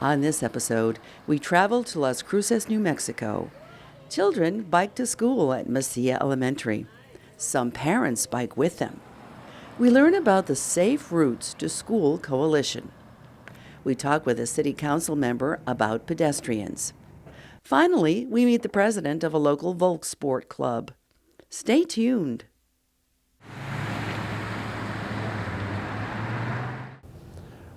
On this episode, we travel to Las Cruces, New Mexico. Children bike to school at Mesilla Elementary. Some parents bike with them. We learn about the Safe Routes to School Coalition. We talk with a city council member about pedestrians. Finally, we meet the president of a local Volkssport club. Stay tuned.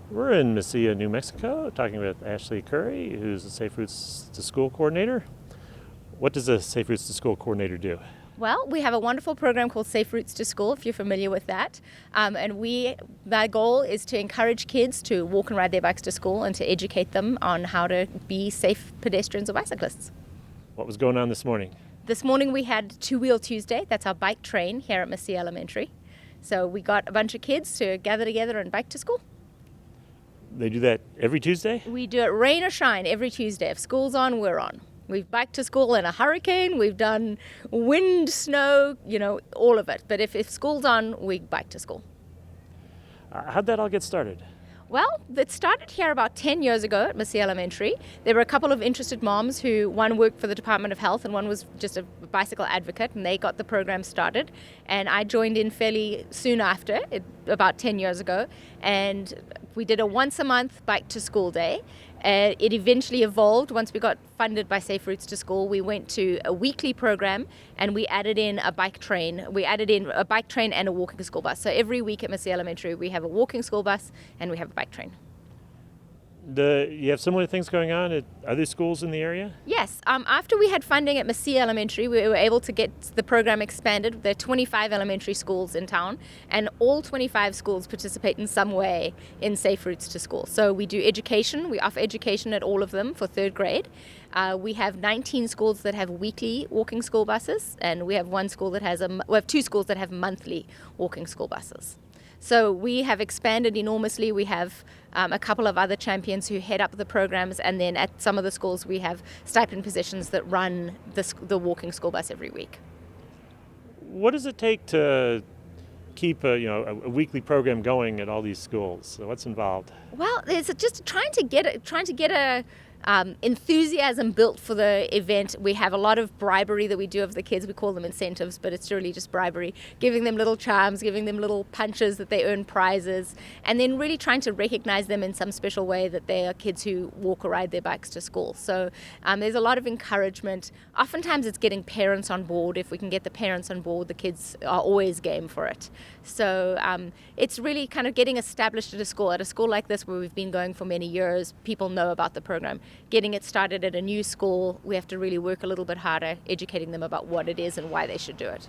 We're in Mesilla, New Mexico, talking with Ashley Curry, who's the Safe Routes to School coordinator. What does a Safe Routes to School coordinator do? Well, we have a wonderful program called Safe Routes to School, if you're familiar with that. My goal is to encourage kids to walk and ride their bikes to school and to educate them on how to be safe pedestrians or bicyclists. What was going on this morning? This morning we had Two Wheel Tuesday. That's our bike train here at Mesilla Elementary. So we got a bunch of kids to gather together and bike to school. They do that every Tuesday? We do it rain or shine every Tuesday. If school's on, we're on. We've biked to school in a hurricane, we've done wind, snow, all of it. But if school's on, we bike to school. How'd that all get started? Well, it started here about 10 years ago at Mesilla Elementary. There were a couple of interested moms who, one worked for the Department of Health and one was just a bicycle advocate, and they got the program started. And I joined in fairly soon after, about 10 years ago, and we did a once-a-month bike to school day. It eventually evolved. Once we got funded by Safe Routes to School, we went to a weekly program and we added in a bike train. We added in a bike train and a walking school bus. So every week at Mesilla Elementary, we have a walking school bus and we have a bike train. You have similar things going on at other schools in the area? Yes. After we had funding at Mesilla Elementary, we were able to get the program expanded. There are 25 elementary schools in town, and all 25 schools participate in some way in Safe Routes to School. So we do education. We offer education at all of them for third grade. We have 19 schools that have weekly walking school buses, and we have two schools that have monthly walking school buses. So we have expanded enormously. We have a couple of other champions who head up the programs, and then at some of the schools we have stipend positions that run the walking school bus every week. What does it take to keep a weekly program going at all these schools? So what's involved? Well, it's just trying to get a enthusiasm built for the event. We have a lot of bribery that we do of the kids. We call them incentives, but it's really just bribery. Giving them little charms, giving them little punches that they earn prizes, and then really trying to recognize them in some special way that they are kids who walk or ride their bikes to school. So there's a lot of encouragement. Oftentimes it's getting parents on board. If we can get the parents on board, the kids are always game for it. So it's really kind of getting established at a school. At a school like this where we've been going for many years, people know about the program. Getting it started at a new school, we have to really work a little bit harder, educating them about what it is and why they should do it.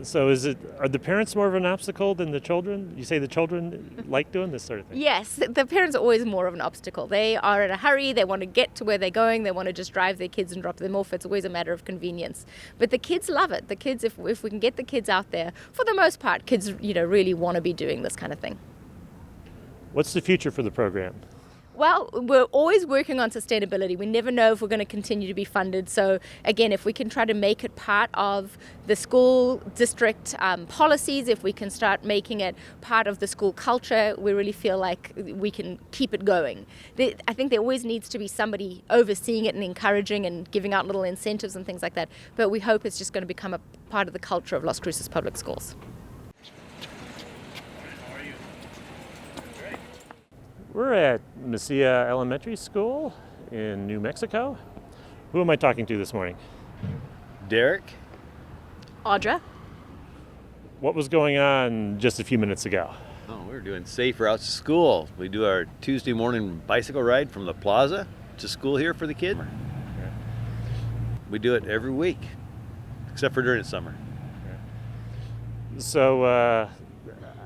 So are the parents more of an obstacle than the children? You say the children like doing this sort of thing? Yes, the parents are always more of an obstacle. They are in a hurry, they want to get to where they're going, they want to just drive their kids and drop them off. It's always a matter of convenience. But the kids love it. The kids, if we can get the kids out there, for the most part, kids really want to be doing this kind of thing. What's the future for the program? Well, we're always working on sustainability. We never know if we're going to continue to be funded. So again, if we can try to make it part of the school district policies, if we can start making it part of the school culture, we really feel like we can keep it going. I think there always needs to be somebody overseeing it and encouraging and giving out little incentives and things like that. But we hope it's just going to become a part of the culture of Las Cruces Public Schools. We're at Mesilla Elementary School in New Mexico. Who am I talking to this morning? Derek. Audra. What was going on just a few minutes ago? Oh, we're doing Safe Routes to School. We do our Tuesday morning bicycle ride from the plaza to school here for the kid. Okay. We do it every week, except for during the summer. Okay. So,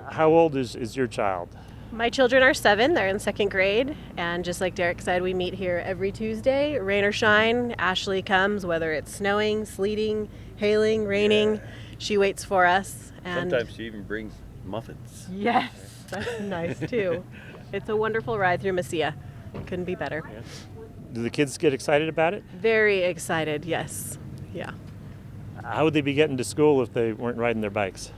how old is your child? My children are 7. They're in 2nd grade. And just like Derek said, we meet here every Tuesday, rain or shine. Ashley comes, whether it's snowing, sleeting, hailing, raining. Yeah. She waits for us. And sometimes she even brings muffins. Yes, that's nice too. It's a wonderful ride through Mesilla. Couldn't be better. Yeah. Do the kids get excited about it? Very excited, yes. Yeah. How would they be getting to school if they weren't riding their bikes?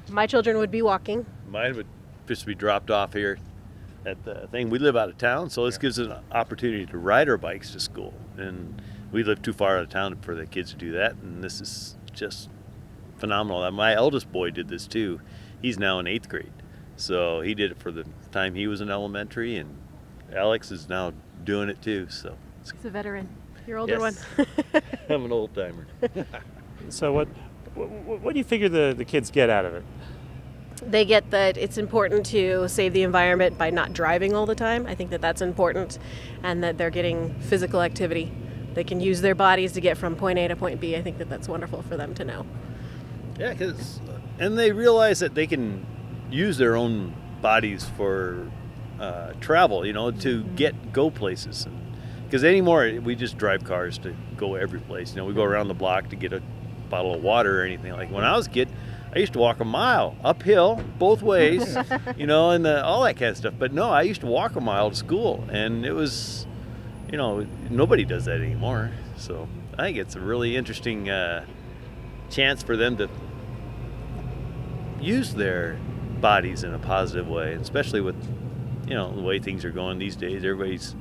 My children would be walking. Mine would just be dropped off here at the thing. We live out of town, so this gives us an opportunity to ride our bikes to school. And we live too far out of town for the kids to do that, and this is just phenomenal. My eldest boy did this too. He's now in 8th grade. So he did it for the time he was in elementary, and Alex is now doing it too. So He's a veteran. You're older yes. one. I'm an old timer. So what do you figure the kids get out of it? They get that it's important to save the environment by not driving all the time. I think that that's important, and that they're getting physical activity. They can use their bodies to get from point A to point B. I think that that's wonderful for them to know. Yeah, and they realize that they can use their own bodies for travel, to go places. Because anymore, we just drive cars to go every place. We go around the block to get a bottle of water or anything. Like when I was a kid, I used to walk a mile uphill both ways, and all that kind of stuff. But no, I used to walk a mile to school, and it was, nobody does that anymore. So I think it's a really interesting chance for them to use their bodies in a positive way, especially with, the way things are going these days. Everybody's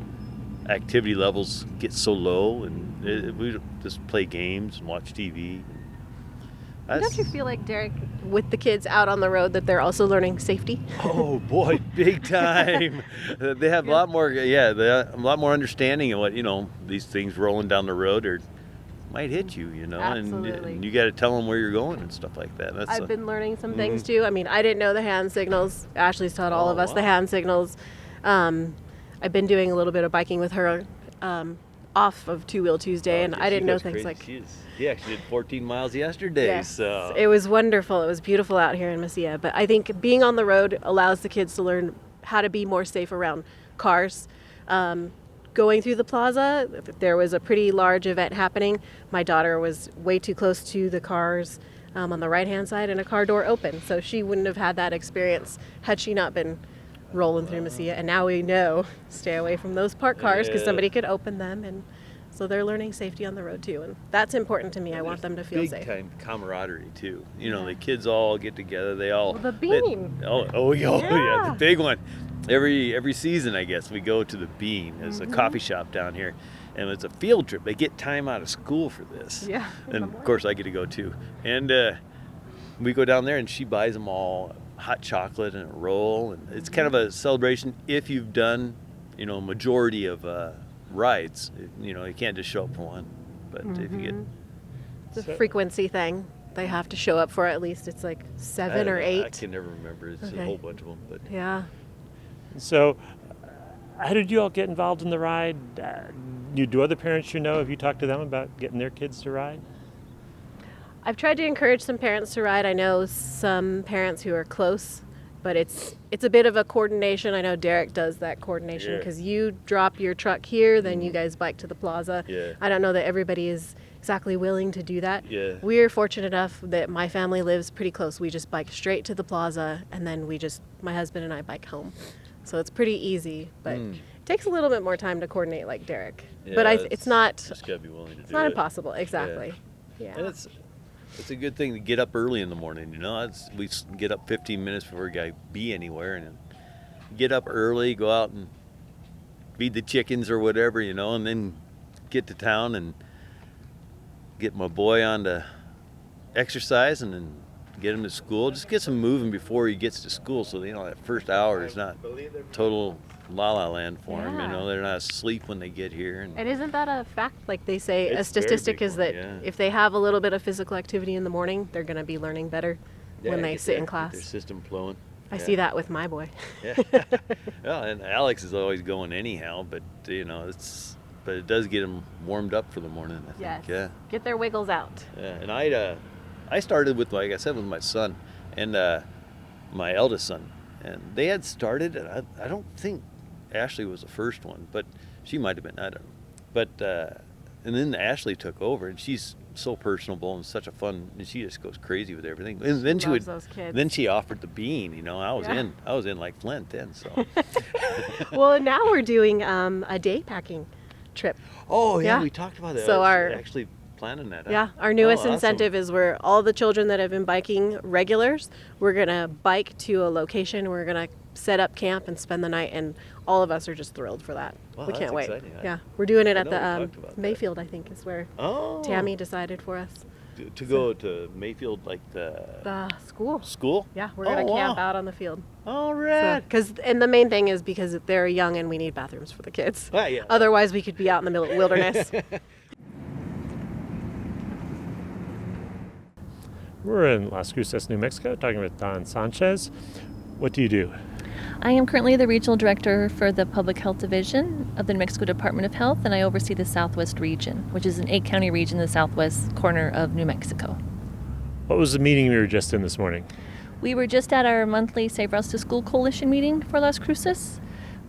activity levels get so low, and we just play games and watch TV. Don't you feel like, Derek, with the kids out on the road, that they're also learning safety? Oh boy, big time! They have a lot more, they have a lot more understanding of what these things rolling down the road might hit you, Absolutely. and you got to tell them where you're going and stuff like that. I've been learning some things too. I mean, I didn't know the hand signals. Ashley's taught all of us the hand signals. I've been doing a little bit of biking with her off of Two Wheel Tuesday, and I didn't know things like. She actually did 14 miles yesterday. Yes, so it was wonderful. It was beautiful out here in Mesilla. But I think being on the road allows the kids to learn how to be more safe around cars. Going through the plaza, there was a pretty large event happening. My daughter was way too close to the cars on the right-hand side, and a car door opened. So she wouldn't have had that experience had she not been rolling through Mesilla. And now we know, stay away from those parked cars because somebody could open them. And so they're learning safety on the road too. And that's important to me. I want them to feel safe. Big time camaraderie too. The kids all get together. They all. Well, the bean. Yeah, the big one. Every season, I guess, we go to the Bean. There's a coffee shop down here, and it's a field trip. They get time out of school for this. Yeah. And of course, I get to go too. And we go down there, and she buys them all hot chocolate and a roll, and it's kind of a celebration. If you've done, majority of rides, you can't just show up for one. But if you get, it's a frequency thing. They have to show up for at least it's like 7 or 8. I can never remember. It's a whole bunch of them. But yeah. So, how did you all get involved in the ride? Do other parents have you talked to them about getting their kids to ride? I've tried to encourage some parents to ride. I know some parents who are close, but it's a bit of a coordination. I know Derek does that coordination because you drop your truck here, then you guys bike to the plaza. Yeah. I don't know that everybody is exactly willing to do that. Yeah. We're fortunate enough that my family lives pretty close. We just bike straight to the plaza, and then my husband and I bike home. So it's pretty easy, but it takes a little bit more time to coordinate like Derek. Yeah, but it's not. Just gotta be willing to do it. It's not impossible. Exactly. Yeah. And it's a good thing to get up early in the morning. We get up 15 minutes before we gotta be anywhere, and get up early, go out and feed the chickens or whatever, and then get to town and get my boy on to exercise, and then get him to school. Just get some moving before he gets to school, so that first hour is not total la-la land for him. They're not asleep when they get here. And isn't that a fact? Like they say, a It's statistic very is big that one, if they have a little bit of physical activity in the morning, they're going to be learning better when they sit in Get their class. system flowing. I see that with my boy. Yeah. Well, and Alex is always going anyhow, but but it does get him warmed up for the morning, I think. Yes. Yeah. Get their wiggles out. Yeah. And I started with, like I said, with my son and my eldest son, and they had started, and I don't think Ashley was the first one, but she might have been. I don't know. But and then Ashley took over, and she's so personable and such a fun, and she just goes crazy with everything. And then Loves those kids. Then she offered the bean. I was in like Flint then. So. Well, now we're doing a day packing trip. Oh yeah, Yeah. we talked about that. So I our- actually planning that. Yeah, our newest awesome. incentive is where all the children that have been biking regulars, we're going to bike to a location. We're going to set up camp and spend the night, and all of us are just thrilled for that. Wow, we that's can't wait. exciting. Yeah, we're doing it I at know the we talked about that. Mayfield, I think, is where Oh. Tammy decided for us. To go to Mayfield, like The school. school? Yeah, we're going to Oh, camp wow. out on the field. All right. And the main thing is because they're young and we need bathrooms for the kids. Ah, yeah. Otherwise, we could be out in the wilderness. We're in Las Cruces, New Mexico, talking with Don Sanchez. What do you do? I am currently the Regional Director for the Public Health Division of the New Mexico Department of Health, and I oversee the Southwest region, which is an 8-county region in the southwest corner of New Mexico. What was the meeting we were just in this morning? We were just at our monthly Safe Routes to School Coalition meeting for Las Cruces,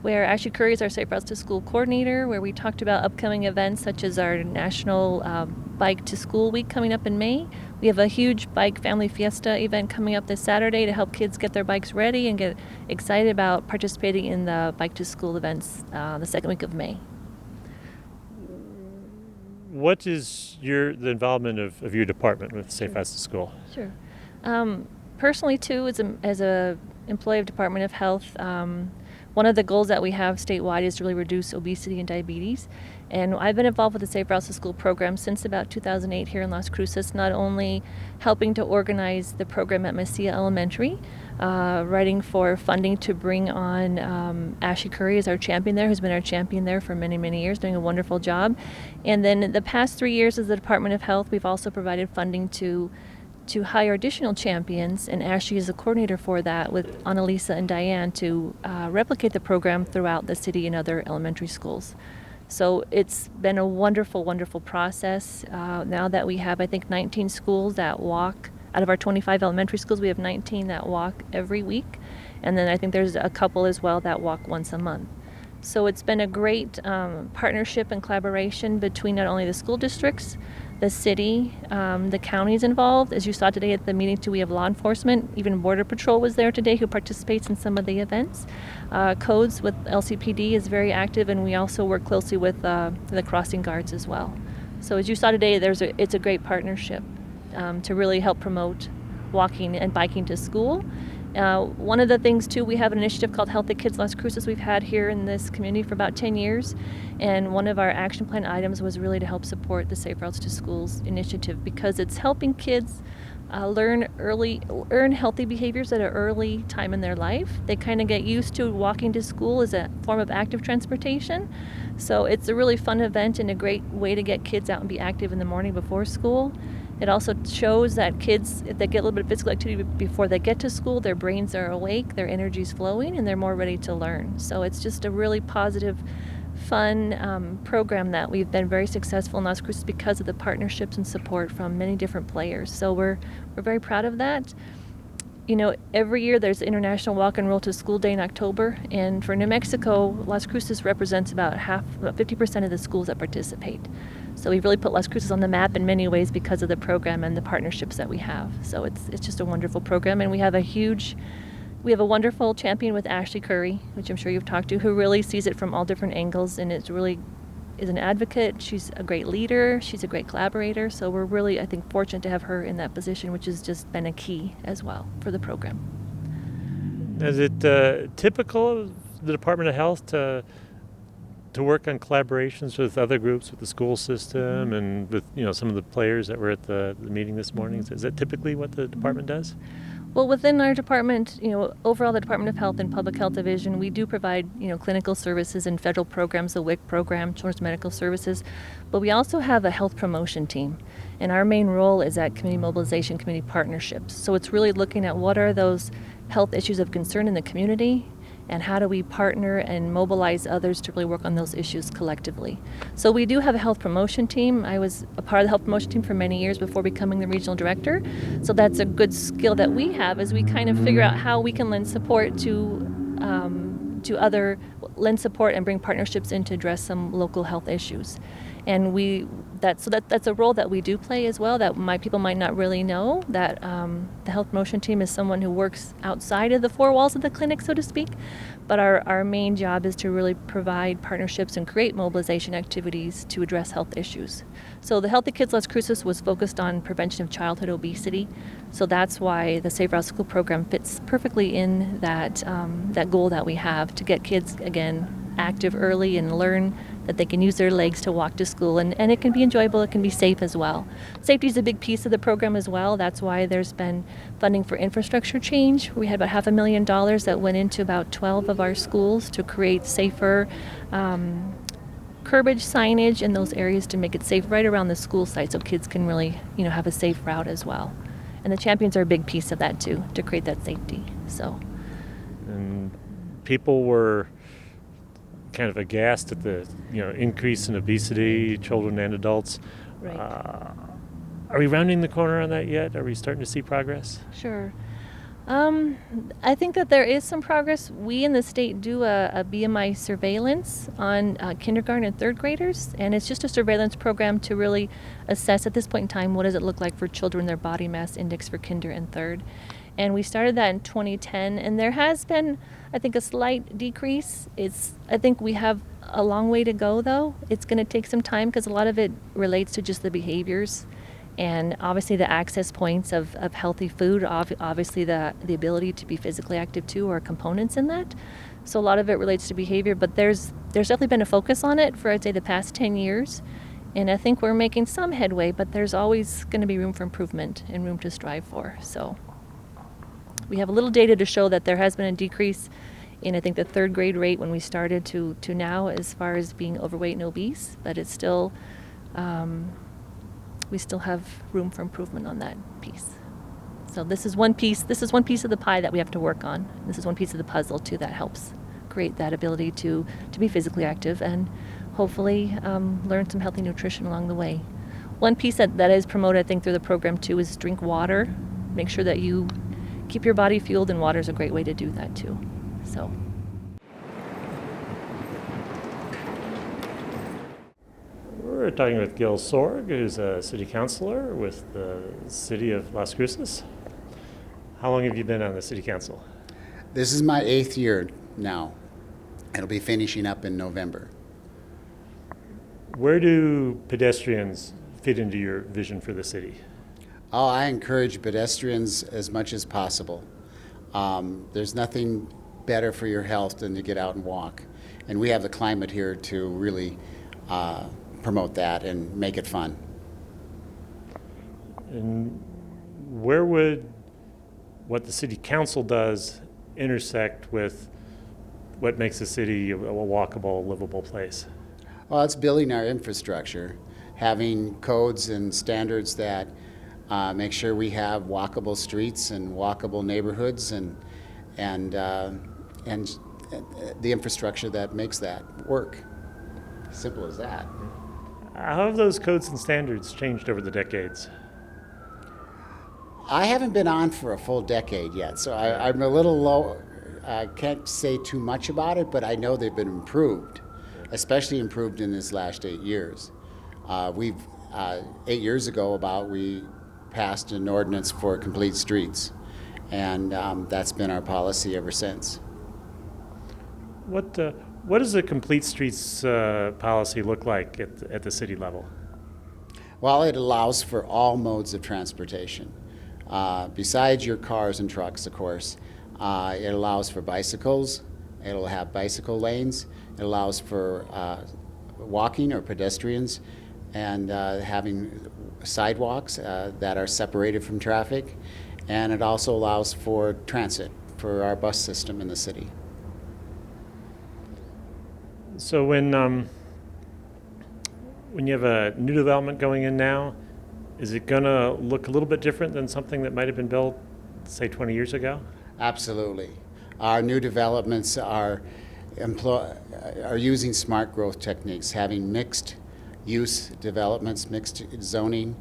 where Ashley Curry is our Safe Routes to School coordinator, where we talked about upcoming events such as our National Bike to School Week coming up in May. We have a huge bike family fiesta event coming up this Saturday to help kids get their bikes ready and get excited about participating in the Bike to School events the second week of May. What is the involvement of your department with Safe Routes to School? Sure. Personally, too, as a employee of Department of Health, one of the goals that we have statewide is to really reduce obesity and diabetes. And I've been involved with the Safe Routes to School program since about 2008 here in Las Cruces, not only helping to organize the program at Mesilla Elementary, writing for funding to bring on Ashley Curry as our champion there, who's been our champion there for many, many years, doing a wonderful job. And then the past 3 years as the Department of Health, we've also provided funding to hire additional champions, and Ashley is the coordinator for that with Annalisa and Diane to replicate the program throughout the city and other elementary schools. So it's been a wonderful, wonderful process. Now that we have, I think, 19 schools that walk. Out of our 25 elementary schools, we have 19 that walk every week. And then I think there's a couple as well that walk once a month. So it's been a great partnership and collaboration between not only the school districts, the city, the counties involved. As you saw today at the meeting too, we have law enforcement. Even Border Patrol was there today who participates in some of the events. Codes with LCPD is very active, and we also work closely with the crossing guards as well. So as you saw today, it's a great partnership to really help promote walking and biking to school. One of the things too, we have an initiative called Healthy Kids Las Cruces we've had here in this community for about 10 years, and one of our action plan items was really to help support the Safe Routes to Schools initiative, because it's helping kids learn healthy behaviors at an early time in their life. They kind of get used to walking to school as a form of active transportation, so it's a really fun event and a great way to get kids out and be active in the morning before school. It also shows that kids, if they get a little bit of physical activity before they get to school, their brains are awake, their energy's flowing, and they're more ready to learn. So it's just a really positive, fun program that we've been very successful in Las Cruces because of the partnerships and support from many different players. So we're very proud of that. You know, every year there's the International Walk and Roll to School Day in October, and for New Mexico, Las Cruces represents about 50% of the schools that participate. So we've really put Las Cruces on the map in many ways because of the program and the partnerships that we have. So it's just a wonderful program, and we have a wonderful champion with Ashley Curry, which I'm sure you've talked to, who really sees it from all different angles, and it's really is an advocate. She's a great leader. She's a great collaborator. So we're really, I think, fortunate to have her in that position, which has just been a key as well for the program. Is it typical of the Department of Health to work on collaborations with other groups, with the school system, and with some of the players that were at the meeting this morning? Is that typically what the department does? Well, within our department, overall the Department of Health and Public Health Division, we do provide, clinical services and federal programs, the WIC program, Children's Medical Services, but we also have a health promotion team. And our main role is at community mobilization, community partnerships. So it's really looking at what are those health issues of concern in the community, and how do we partner and mobilize others to really work on those issues collectively. So we do have a health promotion team. I was a part of the health promotion team for many years before becoming the regional director. So that's a good skill that we have, as we kind of figure out how we can lend support lend support and bring partnerships in to address some local health issues. And that's a role that we do play as well, that people might not really know, that the health promotion team is someone who works outside of the four walls of the clinic, so to speak. But our main job is to really provide partnerships and create mobilization activities to address health issues. So the Healthy Kids Las Cruces was focused on prevention of childhood obesity. So that's why the Safe Route School program fits perfectly in that goal that we have, to get kids, again, active early and learn that they can use their legs to walk to school, and it can be enjoyable, it can be safe as well. Safety is a big piece of the program as well. That's why there's been funding for infrastructure change. We had about $500,000 that went into about 12 of our schools to create safer curbage signage in those areas to make it safe right around the school site, so kids can really have a safe route as well. And the champions are a big piece of that too, to create that safety. So, and people were kind of aghast at the increase in obesity, children and adults. right. Are we rounding the corner on that yet? Are we starting to see progress? Sure. I think that there is some progress. We in the state do a BMI surveillance on kindergarten and third graders, and it's just a surveillance program to really assess at this point in time what does it look like for children, their body mass index for kinder and third. And we started that in 2010, and there has been, I think, a slight decrease. I think we have a long way to go, though. It's going to take some time because a lot of it relates to just the behaviors. And obviously the access points of healthy food, obviously the ability to be physically active too, are components in that. So a lot of it relates to behavior, but there's definitely been a focus on it for, I'd say, the past 10 years. And I think we're making some headway, but there's always going to be room for improvement and room to strive for. So we have a little data to show that there has been a decrease in, I think, the third grade rate when we started to now as far as being overweight and obese, but it's still, we still have room for improvement on that piece. So this is one piece of the pie that we have to work on. This is one piece of the puzzle too that helps create that ability to be physically active and hopefully learn some healthy nutrition along the way. One piece that is promoted, I think, through the program too is drink water. Make sure that you keep your body fueled, and water is a great way to do that too. So. We're talking with Gil Sorg, who's a city councilor with the city of Las Cruces. How long have you been on the city council? This is my 8th year now. It'll be finishing up in November. Where do pedestrians fit into your vision for the city? Oh, I encourage pedestrians as much as possible. There's nothing better for your health than to get out and walk. And we have the climate here to really promote that and make it fun. And where would what the city council does intersect with what makes the city a walkable, livable place? Well, it's building our infrastructure, having codes and standards that make sure we have walkable streets and walkable neighborhoods and the infrastructure that makes that work. Simple as that. How have those codes and standards changed over the decades? I haven't been on for a full decade yet, so I'm a little low. I can't say too much about it, but I know they've been improved, especially improved in this last 8 years. 8 years ago we passed an ordinance for complete streets, and that's been our policy ever since. What does a complete streets policy look like at the city level? Well, it allows for all modes of transportation. Besides your cars and trucks, of course, it allows for bicycles. It'll have bicycle lanes. It allows for walking or pedestrians, and having sidewalks that are separated from traffic. And it also allows for transit for our bus system in the city. So when you have a new development going in now, is it going to look a little bit different than something that might have been built, say, 20 years ago? Absolutely. Our new developments are using smart growth techniques, having mixed use developments, mixed zoning,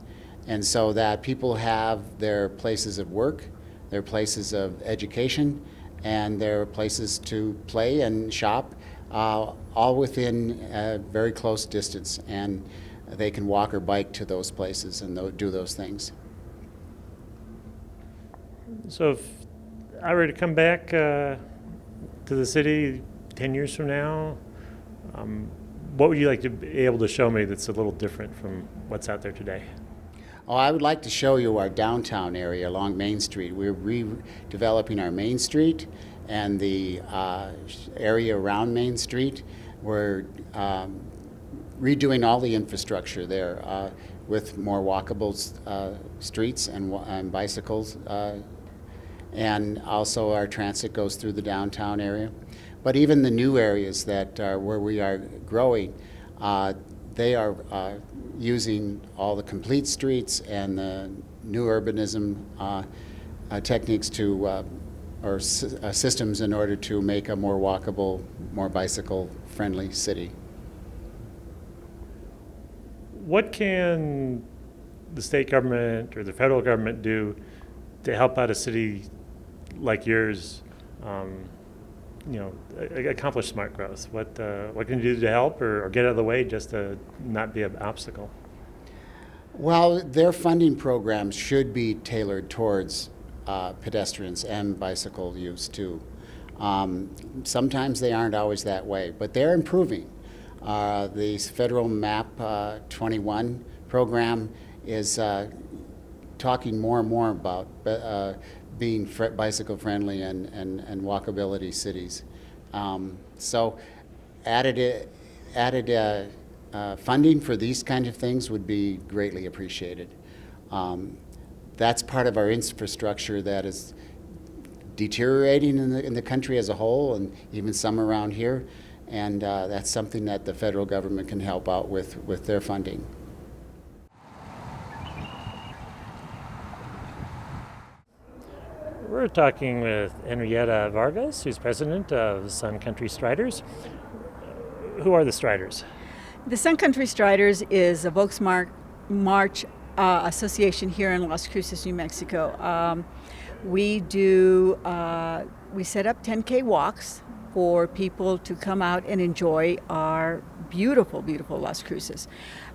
and so that people have their places of work, their places of education, and their places to play and shop, all within a very close distance. And they can walk or bike to those places and do those things. So if I were to come back to the city 10 years from now, what would you like to be able to show me that's a little different from what's out there today? Oh, I would like to show you our downtown area along Main Street. We're redeveloping our Main Street and the area around Main Street. We're redoing all the infrastructure there with more walkable streets and bicycles. And also our transit goes through the downtown area. But even the new areas that are where we are growing, they are using all the complete streets and the new urbanism techniques or systems in order to make a more walkable, more bicycle-friendly city. What can the state government or the federal government do to help out a city like yours, accomplish smart growth? What can you do to help or get out of the way just to not be an obstacle? Well, their funding programs should be tailored towards pedestrians and bicycle use too. Sometimes they aren't always that way, but they're improving. The federal MAP 21 program is talking more and more about being bicycle friendly and walkability cities. So added funding for these kinds of things would be greatly appreciated. That's part of our infrastructure that is deteriorating in the country as a whole, and even some around here, and that's something that the federal government can help out with their funding. We're talking with Henrietta Vargas, who's president of the Sun Country Striders. Who are the Striders? The Sun Country Striders is a Volkssport March association here in Las Cruces, New Mexico. We set up 10K walks for people to come out and enjoy our beautiful, beautiful Las Cruces.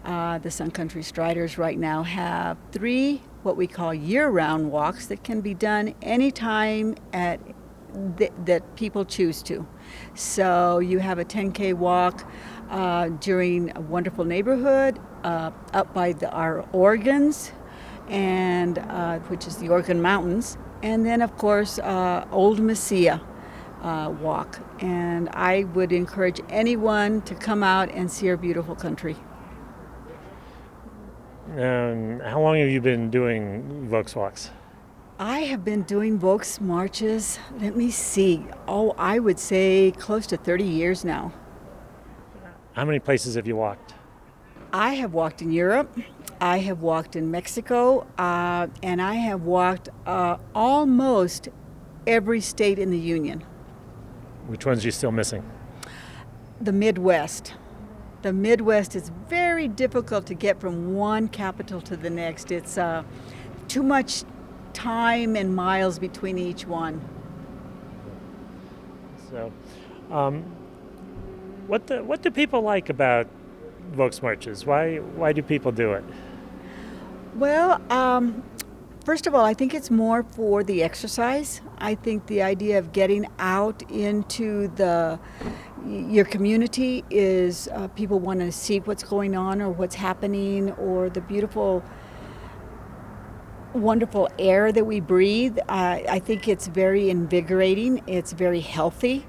The Sun Country Striders right now have 3 what we call year-round walks that can be done anytime that people choose to. So you have a 10K walk during a wonderful neighborhood up by our Oregons, and which is the Oregon Mountains, and then of course Old Mesilla walk. And I would encourage anyone to come out and see our beautiful country. How long have you been doing Volks walks? I have been doing Volks marches, let me see, I would say close to 30 years now. How many places have you walked? I have walked in Europe, I have walked in Mexico, and I have walked almost every state in the Union. Which ones are you still missing? The Midwest. The Midwest is very difficult to get from one capital to the next. It's too much time and miles between each one. So, what do people like about Volks marches? Why do people do it? Well, first of all, I think it's more for the exercise. I think the idea of getting out into your community is people want to see what's going on or what's happening, or the beautiful, wonderful air that we breathe. I think it's very invigorating. It's very healthy.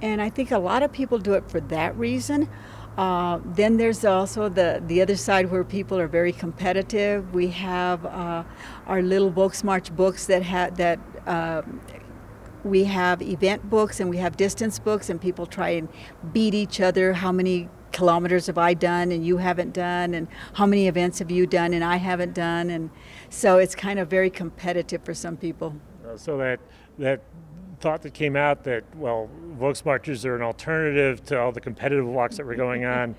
And I think a lot of people do it for that reason. Then there's also the other side where people are very competitive. We have our little Volks March books that we have event books and we have distance books, and people try and beat each other. How many kilometers have I done and you haven't done, and how many events have you done and I haven't done? And so it's kind of very competitive for some people. So that thought that came out that, well, Volks marches are an alternative to all the competitive walks that were going on,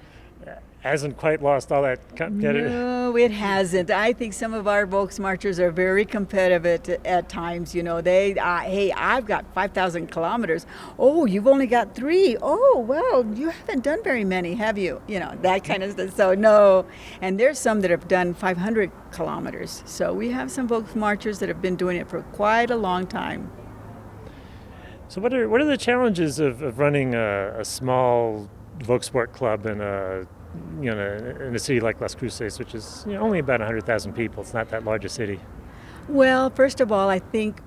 hasn't quite lost all that competitive. No, it hasn't. I think some of our Volksmarchers are very competitive at times. You know, hey, I've got 5,000 kilometers. Oh, you've only got 3. Oh, well, you haven't done very many, have you? You know, that kind of stuff. So, no. And there's some that have done 500 kilometers. So we have some Volksmarchers that have been doing it for quite a long time. So what are the challenges of running a small Volkssport club in a city like Las Cruces, which is only about 100,000 people? It's not that large a city. Well, first of all, I think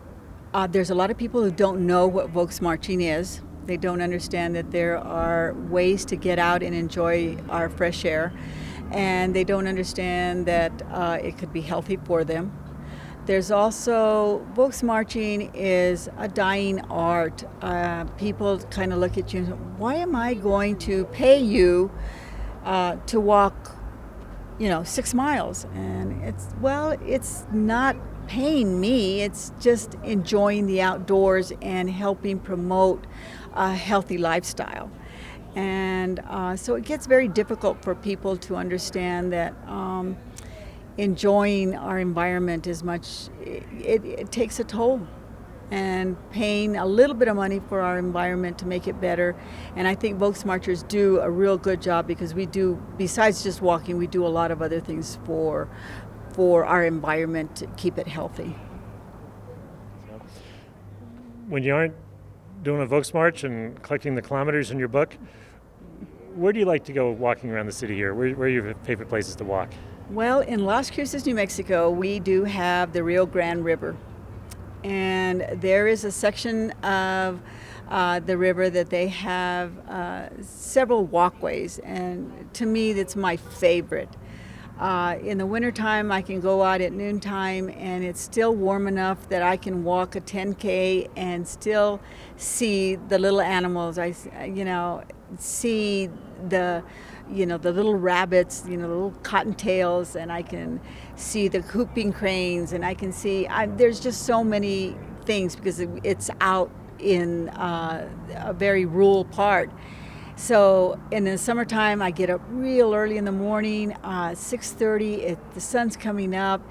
there's a lot of people who don't know what Volksmarching is. They don't understand that there are ways to get out and enjoy our fresh air, and they don't understand that it could be healthy for them. There's also, Volksmarching is a dying art. People kind of look at you and say, why am I going to pay you to walk, 6 miles? And it's not paying me, it's just enjoying the outdoors and helping promote a healthy lifestyle. And so it gets very difficult for people to understand that enjoying our environment is it takes a toll, and paying a little bit of money for our environment to make it better. And I think Volksmarchers do a real good job, because we do, besides just walking, we do a lot of other things for our environment to keep it healthy. When you aren't doing a Volksmarch and collecting the kilometers in your book, where do you like to go walking around the city here? Where are your favorite places to walk? Well, in Las Cruces, New Mexico, we do have the Rio Grande River. And there is a section of the river that they have several walkways. And to me, that's my favorite. In the wintertime, I can go out at noontime, and it's still warm enough that I can walk a 10K and still see the little animals. See the little rabbits, the little cottontails, and I can see the whooping cranes, and I can see, there's just so many things, because it's out in a very rural part. So in the summertime, I get up real early in the morning, 6:30, the sun's coming up,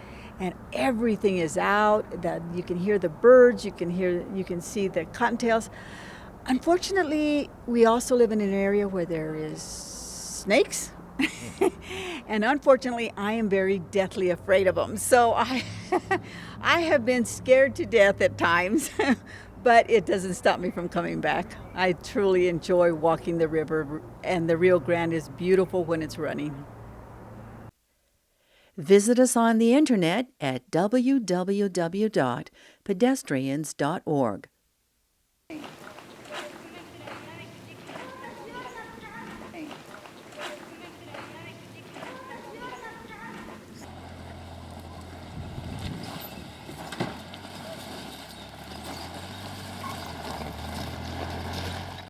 and everything is out. That you can hear the birds, you can see the cottontails. Unfortunately, we also live in an area where there is snakes. And unfortunately, I am very deathly afraid of them. So I have been scared to death at times, but it doesn't stop me from coming back. I truly enjoy walking the river, and the Rio Grande is beautiful when it's running. Visit us on the internet at www.pedestrians.org.